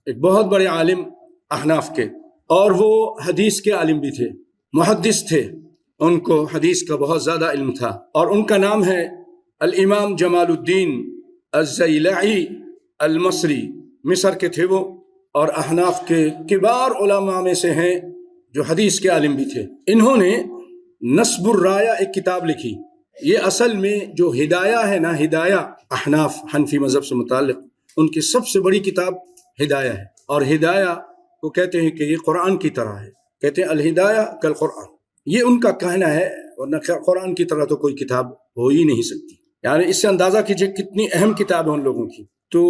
ایک بہت بڑے عالم احناف کے، اور وہ حدیث کے عالم بھی تھے، محدث تھے، ان کو حدیث کا بہت زیادہ علم تھا، اور ان کا نام ہے الامام جمال الدین الزیلعی المصری، مصر کے تھے وہ، اور احناف کے کبار علماء میں سے ہیں جو حدیث کے عالم بھی تھے۔ انہوں نے نصب الرایہ ایک کتاب لکھی۔ یہ اصل میں جو ہدایہ ہے نا، ہدایہ احناف حنفی مذہب سے متعلق ان کی سب سے بڑی کتاب ہدایہ ہے، اور ہدایہ کو کہتے ہیں کہ یہ قرآن کی طرح ہے، کہتے ہیں الہدایہ کالقرآن، یہ ان کا کہنا ہے، ورنہ قرآن کی طرح تو کوئی کتاب ہو ہی نہیں سکتی۔ یعنی اس سے اندازہ کیجئے کتنی اہم کتاب ہے ان لوگوں کی۔ تو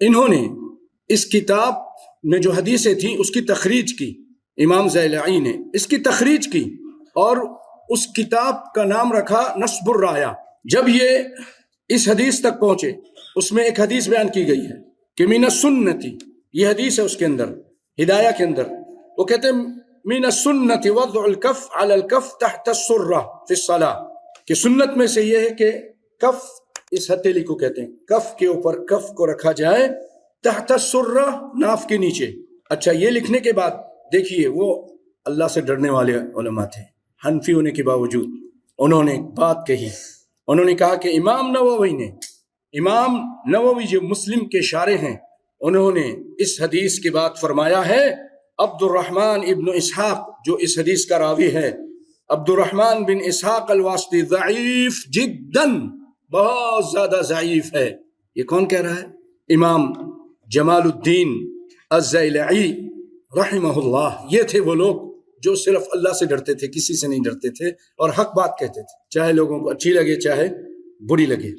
انہوں نے اس کتاب میں جو حدیثیں تھیں اس کی تخریج کی، امام زیلعی نے اس کی تخریج کی، اور اس کتاب کا نام رکھا نصب الرایہ۔ جب یہ اس حدیث تک پہنچے، اس میں ایک حدیث بیان کی گئی ہے کہ من السنتی، یہ حدیث ہے اس کے اندر، ہدایہ کے اندر، وہ کہتے ہیں من السنت وضع الکف علی الکف تحت السرہ فی الصلاۃ، کہ سنت میں سے یہ ہے کہ کف، اس ہتھیلی کو کہتے ہیں، کف کے اوپر کف کو رکھا جائے تحت السرہ، ناف کے نیچے۔ اچھا، یہ لکھنے کے بعد دیکھیے وہ اللہ سے ڈرنے والے علماء تھے، حنفی ہونے کے باوجود انہوں نے ایک بات کہی، انہوں نے کہا کہ امام نووی جو مسلم کے شارح ہیں، انہوں نے اس حدیث کے بعد فرمایا ہے عبد الرحمن ابن اسحاق، جو اس حدیث کا راوی ہے، عبد الرحمن بن اسحاق الواسطی ضعیف جداً، بہت زیادہ ضعیف ہے۔ یہ کون کہہ رہا ہے؟ امام جمال الدین الزیلعی رحمہ اللہ۔ یہ تھے وہ لوگ جو صرف اللہ سے ڈرتے تھے، کسی سے نہیں ڈرتے تھے، اور حق بات کہتے تھے، چاہے لوگوں کو اچھی لگے چاہے بری لگے۔